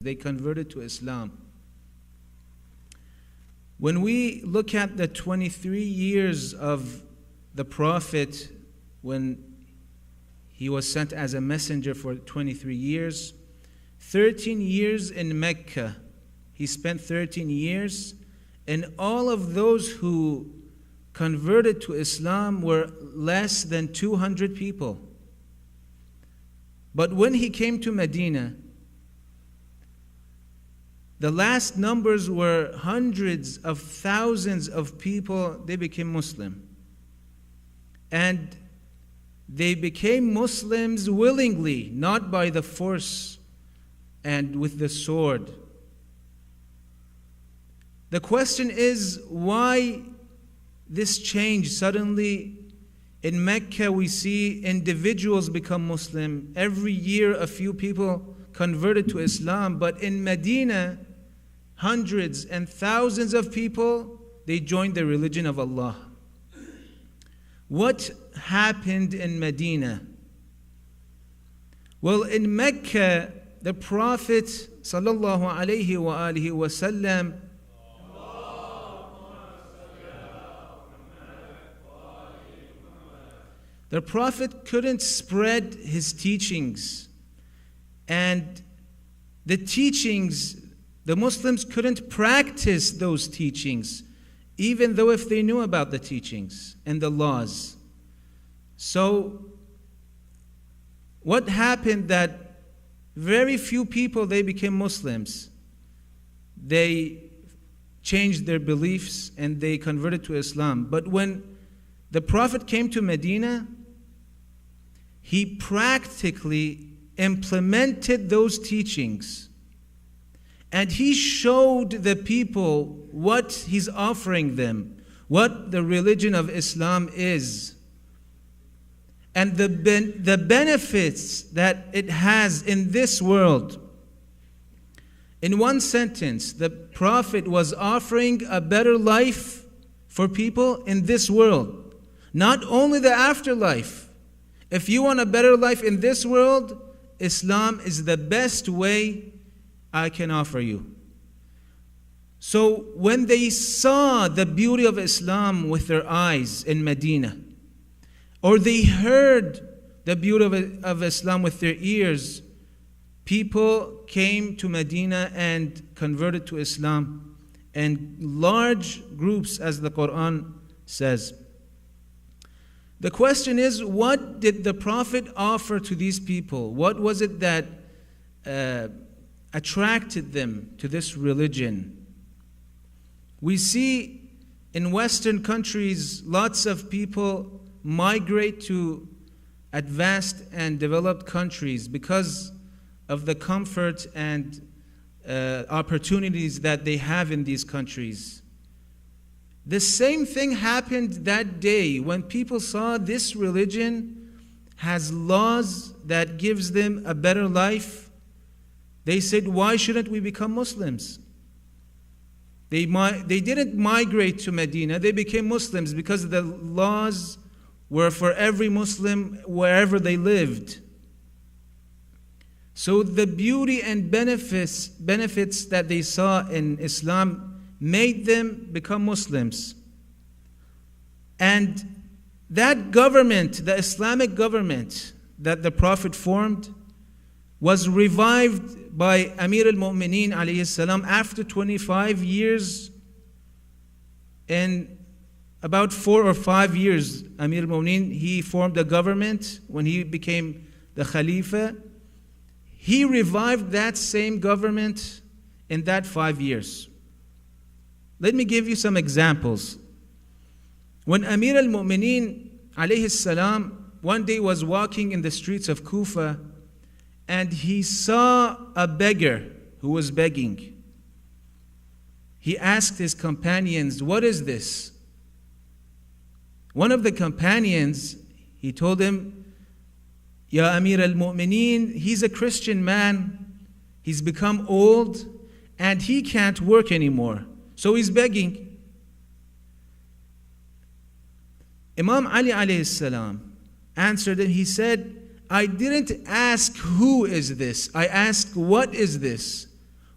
They converted to Islam. When we look at the 23 years of the Prophet, when he was sent as a messenger for 23 years, 13 years in Mecca. He spent 13 years, and all of those who converted to Islam were less than 200 people. But when he came to Medina, the last numbers were hundreds of thousands of people. They became Muslim. And they became Muslims willingly, not by the force and with the sword. The question is, why this change suddenly? In Mecca we see individuals become Muslim. Every year a few people converted to Islam. But in Medina, hundreds and thousands of people, they joined the religion of Allah. What happened in Medina? Well, in Mecca, the Prophet sallallahu alaihi wasallam the Prophet couldn't spread his teachings, and the teachings, the Muslims couldn't practice those teachings, even though if they knew about the teachings and the laws. So what happened that very few people, they became Muslims. They changed their beliefs and they converted to Islam. But when the Prophet came to Medina, he practically implemented those teachings. And he showed the people what he's offering them, what the religion of Islam is, and the benefits that it has in this world. In one sentence, the Prophet was offering a better life for people in this world, not only the afterlife. If you want a better life in this world, Islam is the best way I can offer you. So when they saw the beauty of Islam with their eyes in Medina, or they heard the beauty of Islam with their ears, people came to Medina and converted to Islam, and large groups, as the Quran says. The question is, what did the Prophet offer to these people? What was it that attracted them to this religion? We see in Western countries, lots of people migrate to advanced and developed countries because of the comfort and opportunities that they have in these countries. The same thing happened that day when people saw this religion has laws that gives them a better life. They said, why shouldn't we become Muslims? They didn't migrate to Medina. They became Muslims because the laws were for every Muslim wherever they lived. So the beauty and benefits that they saw in Islam made them become Muslims. And that government, the Islamic government that the Prophet formed, was revived by Amir al-Mu'mineen alayhi salam after 25 years. In about 4 or 5 years, Amir al-Mu'mineen, he formed a government. When he became the Khalifa, he revived that same government in that 5 years. Let me give you some examples. When Amir al-Mu'mineen alayhi salam one day was walking in the streets of Kufa, and he saw a beggar who was begging. He asked his companions, what is this? One of the companions, he told him, Ya Amir al-Mu'mineen, he's a Christian man. He's become old and he can't work anymore. So he's begging. Imam Ali alayhi salam answered him. He said, I didn't ask who is this. I asked what is this.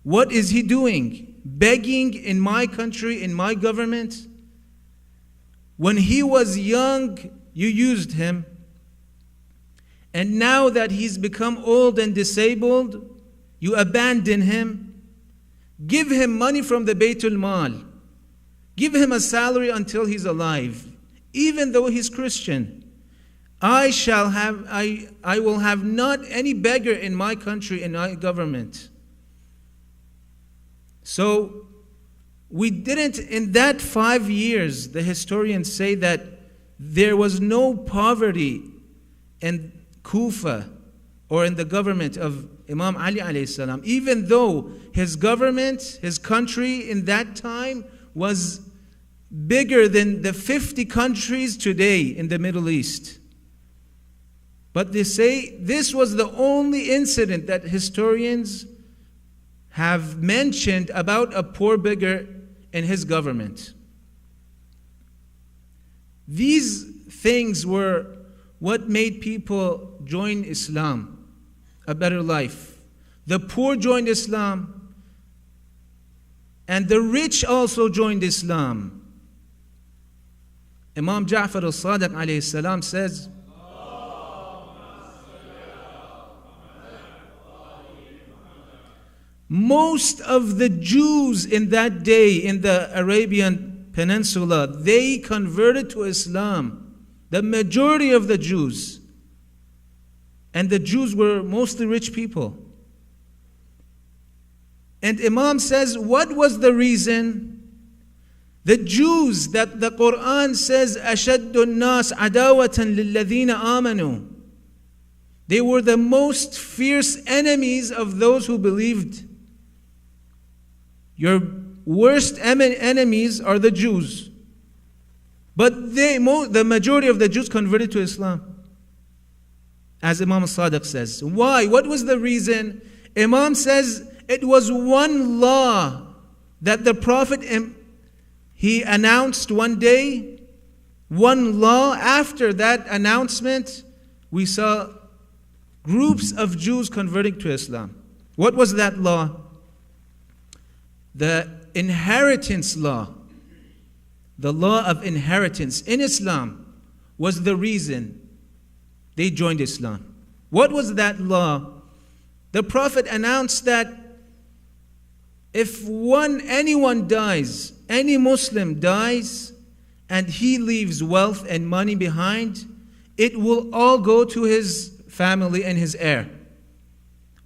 What is he doing? Begging in my country, in my government? When he was young, you used him. And now that he's become old and disabled, you abandon him. Give him money from the Baytul Mal. Give him a salary until he's alive, even though he's Christian. I will have not any beggar in my country, in my government. So we didn't, in that 5 years, the historians say that there was no poverty in Kufa or in the government of Imam Ali alayhi salam, even though his government, his country in that time was bigger than the 50 countries today in the Middle East. But they say this was the only incident that historians have mentioned about a poor beggar in his government. These things were what made people join Islam, a better life. The poor joined Islam, and the rich also joined Islam. Imam Ja'far al-Sadiq alayhi salam says, most of the Jews in that day in the Arabian Peninsula, they converted to Islam. The majority of the Jews. And the Jews were mostly rich people. And Imam says, what was the reason? The Jews that the Quran says, أَشَدُّ النَّاسِ عَدَاوَةً لِلَّذِينَ آمَنُوا. They were the most fierce enemies of those who believed. Your worst enemies are the Jews. But the majority of the Jews converted to Islam. As Imam Sadiq says. Why? What was the reason? Imam says it was one law that the Prophet, he announced one day. One law. After that announcement, we saw groups of Jews converting to Islam. What was that law? The inheritance law. The law of inheritance in Islam was the reason they joined Islam. What was that law? The Prophet announced that if anyone dies, any Muslim dies, and he leaves wealth and money behind, it will all go to his family and his heir.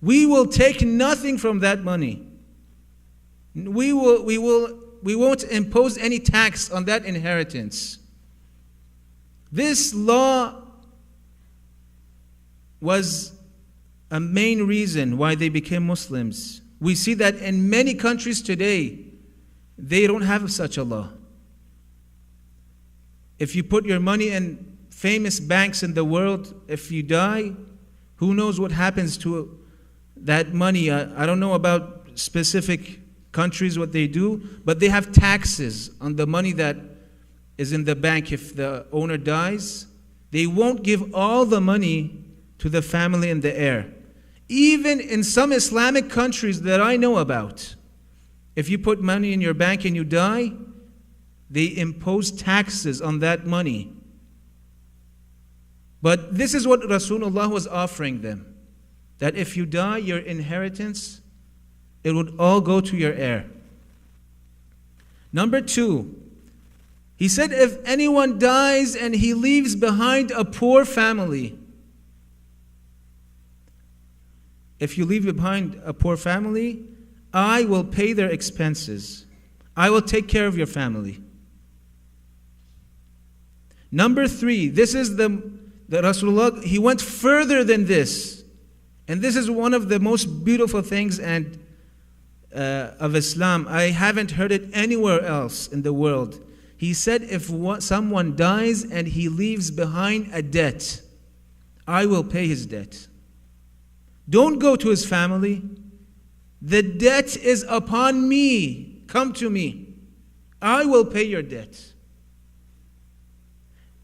We will take nothing from that money. We won't impose any tax on that inheritance. This law was a main reason why they became Muslims. We see that in many countries today, they don't have such a law. If you put your money in famous banks in the world, if you die, who knows what happens to that money? I don't know about specific countries what they do, but they have taxes on the money that is in the bank. If the owner dies, they won't give all the money to the family and the heir. Even in some Islamic countries that I know about, if you put money in your bank and you die, they impose taxes on that money. But this is what Rasulullah was offering them, that if you die, your inheritance, it would all go to your heir. Number 2, he said if anyone dies and he leaves behind a poor family, if you leave behind a poor family, I will pay their expenses. I will take care of your family. Number 3, this is the Rasulullah, he went further than this. And this is one of the most beautiful things of Islam. I haven't heard it anywhere else in the world. He said if someone dies and he leaves behind a debt, I will pay his debt. Don't go to his family. The debt is upon me. Come to me. I will pay your debt.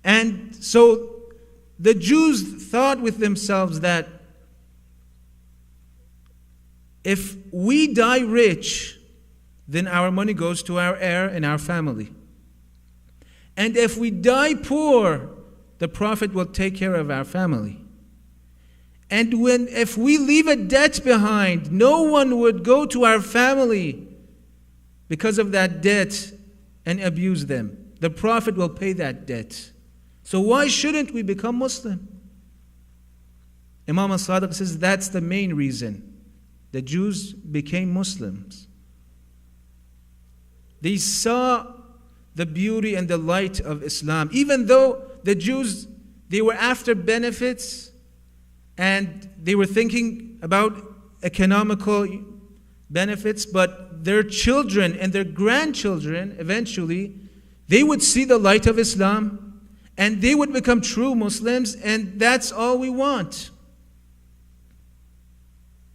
And so the Jews thought with themselves that If we die rich, then our money goes to our heir and our family. And if we die poor, the Prophet will take care of our family. And if we leave a debt behind, no one would go to our family because of that debt and abuse them. The Prophet will pay that debt. So why shouldn't we become Muslim? Imam al-Sadiq says that's the main reason the Jews became Muslims. They saw the beauty and the light of Islam. Even though the Jews, they were after benefits and they were thinking about economical benefits, but their children and their grandchildren, eventually, they would see the light of Islam and they would become true Muslims, and that's all we want.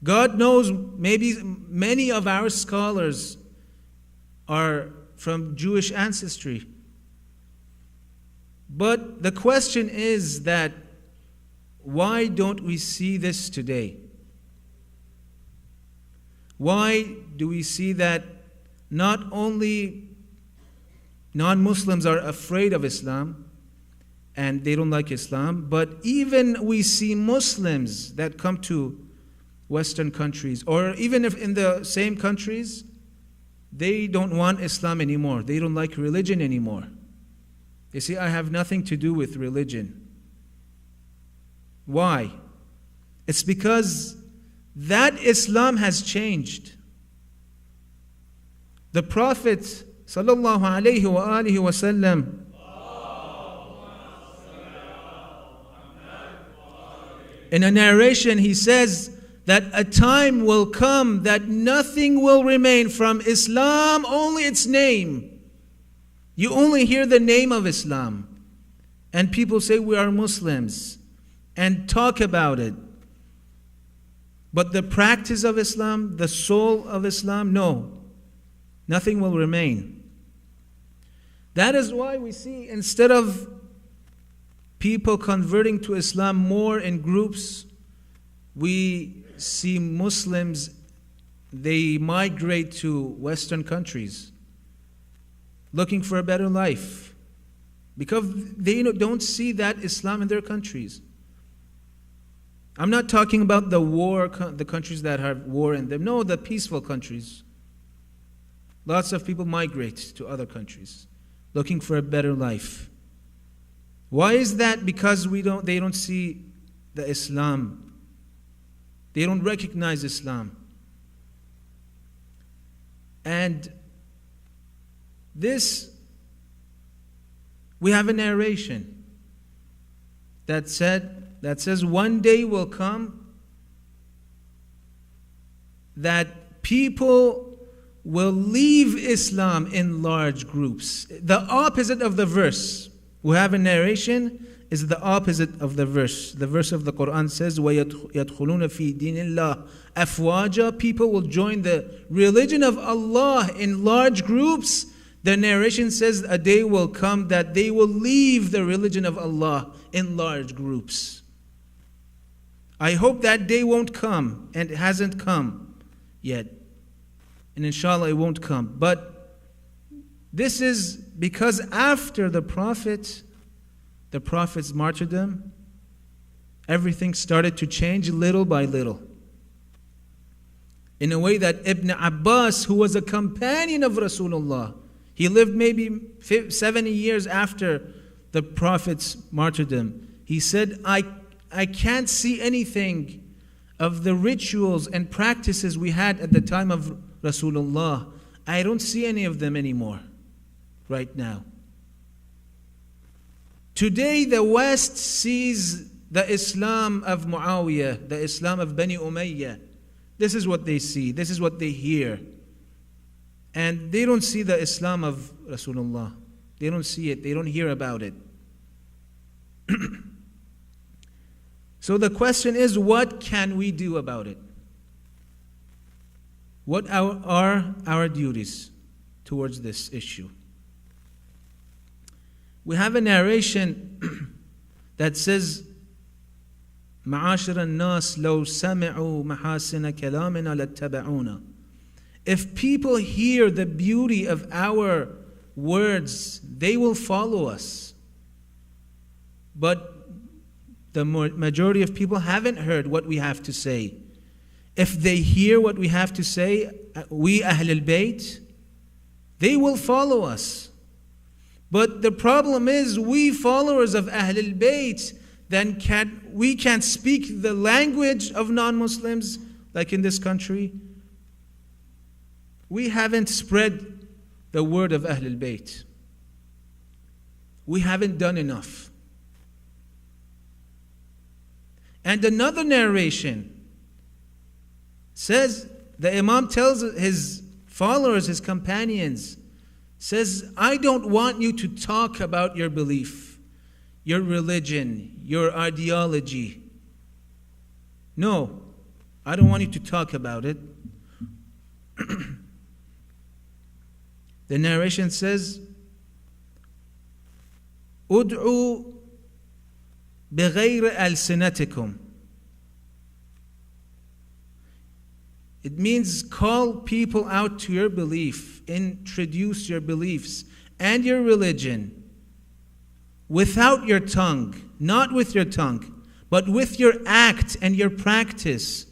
God knows maybe many of our scholars are from Jewish ancestry. But the question is that why don't we see this today? Why do we see that not only non-Muslims are afraid of Islam and they don't like Islam, but even we see Muslims that come to Western countries, or even if in the same countries, they don't want Islam anymore. They don't like religion anymore. They say, I have nothing to do with religion. Why? It's because that Islam has changed. The Prophet sallallahu alaihi wasallam, in a narration, he says that a time will come that nothing will remain from Islam, only its name. You only hear the name of Islam. And people say we are Muslims and talk about it. But the practice of Islam, the soul of Islam, no. Nothing will remain. That is why we see, instead of people converting to Islam more in groups, we see Muslims, they migrate to Western countries looking for a better life because they don't see that Islam in their countries. I'm not talking about the countries that have war in them. No, the peaceful countries. Lots of people migrate to other countries looking for a better life. Why is that? Because they don't see the Islam. They don't recognize Islam. And this, we have a narration that says one day will come that people will leave Islam in large groups. The opposite of the verse. We have a narration is the opposite of the verse. The verse of the Quran says, وَيَدْخُلُونَ فِي دِينِ اللَّهِ أَفْوَاجًا. People will join the religion of Allah in large groups. The narration says a day will come that they will leave the religion of Allah in large groups. I hope that day won't come, and it hasn't come yet. And inshallah it won't come. But this is because after the Prophet's martyrdom, everything started to change little by little. In a way that Ibn Abbas, who was a companion of Rasulullah, he lived maybe 70 years after the Prophet's martyrdom. He said, I can't see anything of the rituals and practices we had at the time of Rasulullah. I don't see any of them anymore right now. Today the West sees the Islam of Muawiyah, the Islam of Bani Umayyah. This is what they see, this is what they hear. And they don't see the Islam of Rasulullah. They don't see it, they don't hear about it. So the question is, what can we do about it? What are our duties towards this issue? We have a narration that says معاشر الناس لو سمعوا محاسن كلامنا لاتبعونا. If people hear the beauty of our words, they will follow us. But the majority of people haven't heard what we have to say. If they hear what we have to say, we Ahlul Bayt, they will follow us. But the problem is, we followers of Ahlul Bayt, then we can't speak the language of non-Muslims, like in this country. We haven't spread the word of Ahlul Bayt. We haven't done enough. And another narration says, the Imam tells his followers, his companions, says, I don't want you to talk about your belief, your religion, your ideology. No, I don't want you to talk about it. The narration says, Ud'u بغير ألسنتكم. It means call people out to your belief, introduce your beliefs and your religion without your tongue, not with your tongue, but with your act and your practice.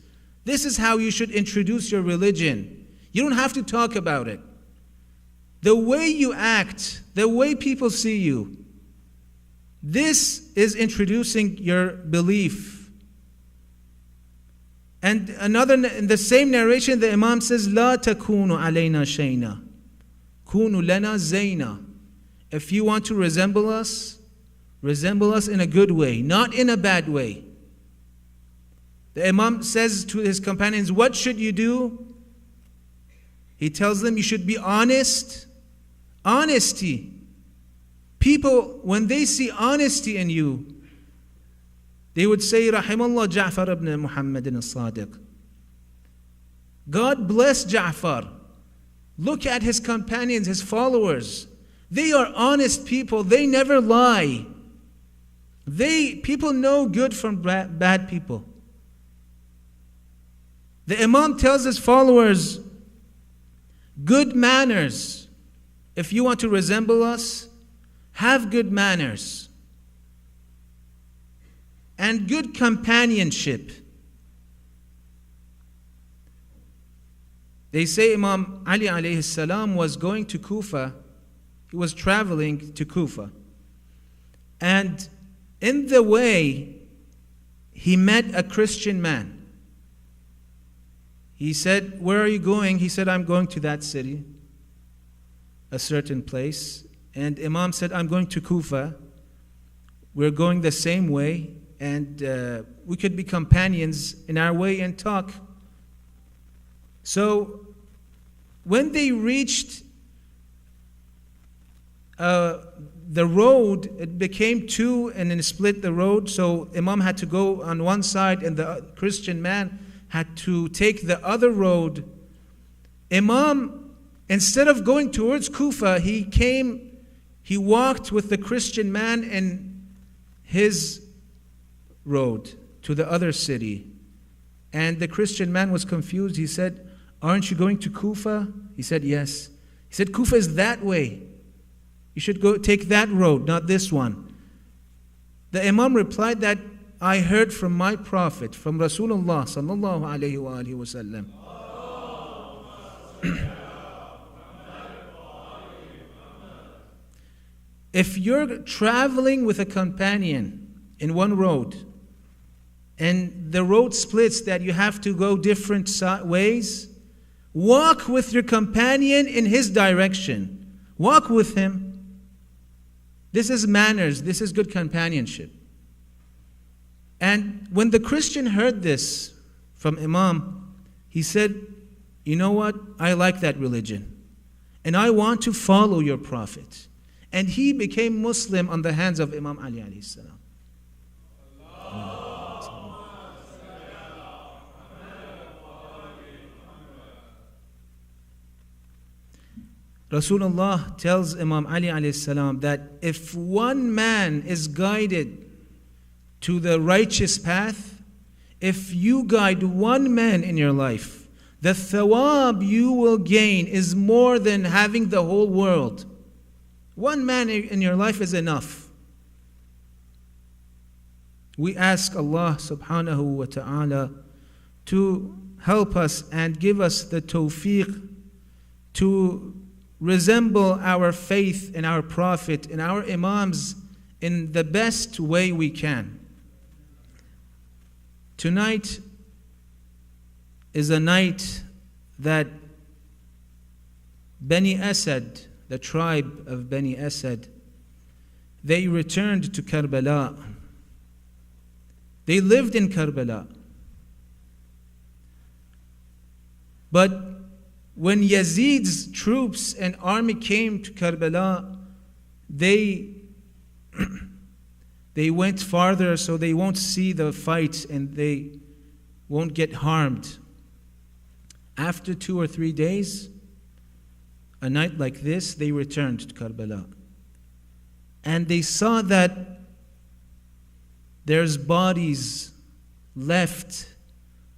This is how you should introduce your religion. You don't have to talk about it. The way you act, the way people see you, this is introducing your belief. And in the same narration, the Imam says, لا تكونوا علينا شينا كونوا لنا زينا. If you want to resemble us in a good way, not in a bad way. The Imam says to his companions, what should you do? He tells them you should be honest. Honesty. People, when they see honesty in you, they would say, Rahimallah Ja'far ibn Muhammadin as-Sadiq. God bless Ja'far. Look at his companions, his followers. They are honest people. They never lie. People know good from bad people. The Imam tells his followers, good manners. If you want to resemble us, have good manners. And good companionship. They say Imam Ali alayhi salam was going to Kufa. He was traveling to Kufa. And in the way, he met a Christian man. He said, where are you going? He said, I'm going to that city, a certain place. And Imam said, I'm going to Kufa. We're going the same way. And we could be companions in our way and talk. So when they reached the road, it became two and then split the road. So Imam had to go on one side and the Christian man had to take the other road. Imam, instead of going towards Kufa, he walked with the Christian man in his road to the other city. And the Christian man was confused. He said, aren't you going to Kufa? He said, yes. He said, Kufa is that way. You should go take that road, not this one. The Imam replied that I heard from my Prophet, from Rasulullah sallallahu alayhi wa alihi wa sallam. If you're traveling with a companion in one road, and the road splits that you have to go different ways, walk with your companion in his direction. Walk with him. This is manners. This is good companionship. And when the Christian heard this from Imam, he said, you know what? I like that religion. And I want to follow your Prophet. And he became Muslim on the hands of Imam Ali alayhi salam. Rasulullah tells Imam Ali alayhi salam that if one man is guided to the righteous path, if you guide one man in your life, the thawab you will gain is more than having the whole world. One man in your life is enough. We ask Allah subhanahu wa ta'ala to help us and give us the tawfiq to resemble our faith in our Prophet and our Imams in the best way we can. Tonight is a night that Bani Asad, the tribe of Bani Asad, they returned to Karbala. They lived in Karbala. But when Yazid's troops and army came to Karbala, they went farther so they won't see the fight and they won't get harmed. After 2 or 3 days, a night like this, they returned to Karbala. And they saw that there's bodies left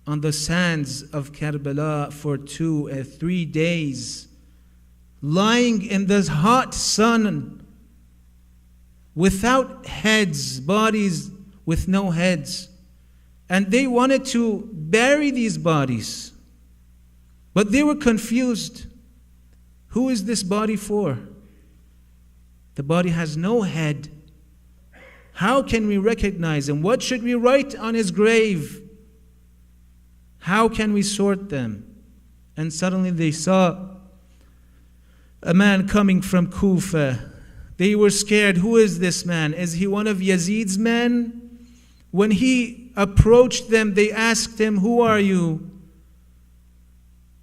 on the sands of Karbala for 2 or 3 days, lying in this hot sun without heads, bodies with no heads. And they wanted to bury these bodies, but they were confused. Who is this body for? The body has no head. How can we recognize him? What should we write on his grave? How can we sort them? And suddenly they saw a man coming from Kufa. They were scared. Who is this man? Is he one of Yazid's men? When he approached them, they asked him, "Who are you?"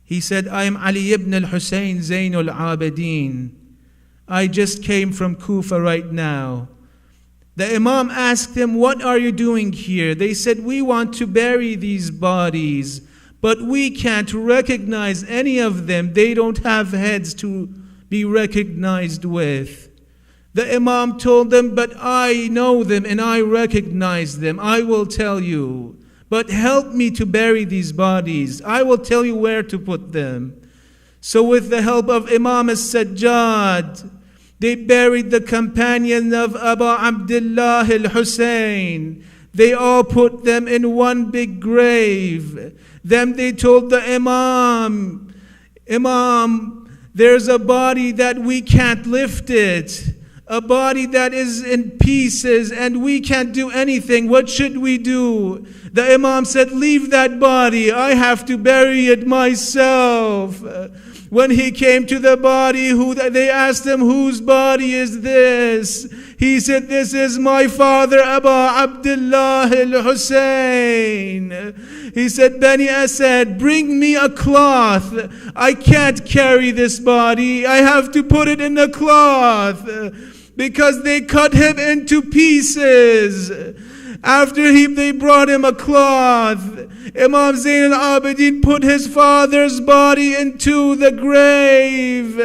He said, "I am Ali ibn al-Hussein Zainul Abidin. I just came from Kufa right now." The Imam asked him, "What are you doing here?" They said, "We want to bury these bodies, but we can't recognize any of them. They don't have heads to be recognized with." The Imam told them, "But I know them and I recognize them. I will tell you. But help me to bury these bodies. I will tell you where to put them." So with the help of Imam al-Sajjad, they buried the companions of Abu Abdullah al-Hussein. They all put them in one big grave. Then they told the Imam, "Imam, there's a body that we can't lift it. A body that is in pieces and we can't do anything. What should we do?" The Imam said, "Leave that body. I have to bury it myself." When he came to the body, they asked him, "Whose body is this?" He said, "This is my father, Abu Abdullah al-Hussein." He said, "Bani Asad, bring me a cloth. I can't carry this body. I have to put it in a cloth." Because they cut him into pieces. After they brought him a cloth, Imam Zain al-Abidin put his father's body into the grave.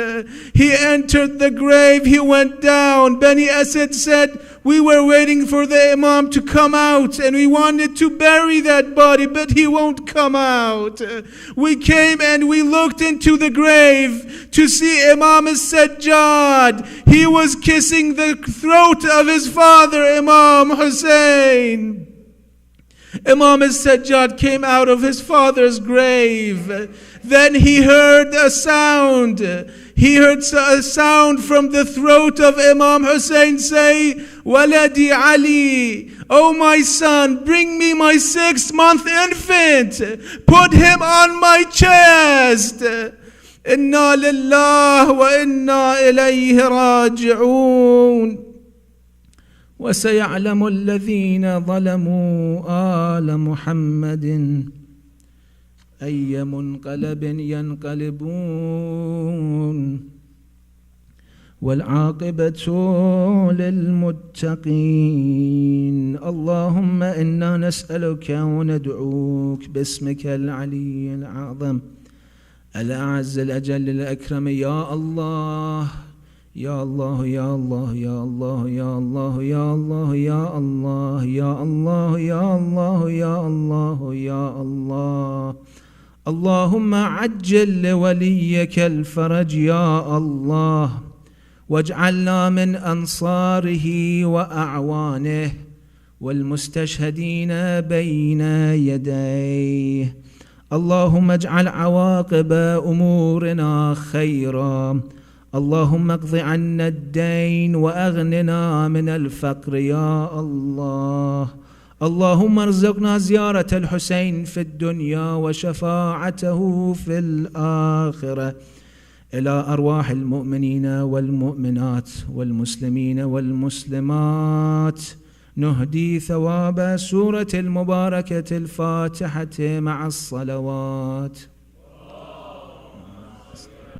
He entered the grave, he went down. Bani Asad said, "We were waiting for the Imam to come out and we wanted to bury that body, but he won't come out. We came and we looked into the grave to see Imam al-Sajjad. He was kissing the throat of his father, Imam Hussein." Imam al-Sajjad came out of his father's grave. Then he heard a sound. He heard a sound from the throat of Imam Hussein say, "Waladi Ali, oh my son, bring me my 6-month infant. Put him on my chest." Inna lillah wa inna ilayhi raji'un. وسيعلم الذين ظلموا آل محمد أي منقلب ينقلبون والعاقبة للمتقين. اللهم إنا نسألك وندعوك باسمك العلي الأعظم الأعز الأجل الأكرم. يا الله, يا الله يا الله يا الله يا الله يا الله يا الله يا الله يا الله يا الله يا الله. اللهم عجل لوليك الفرج يا الله، واجعلنا من أنصاره وأعوانه والمستشهدين بين يديه. اللهم اجعل عواقب أمورنا خيرا. اللهم اقض عنا الدين وأغننا من الفقر يا الله. اللهم ارزقنا زيارة الحسين في الدنيا وشفاعته في الآخرة. إلى أرواح المؤمنين والمؤمنات والمسلمين والمسلمات نهدي ثواب سورة المباركة الفاتحة مع الصلوات.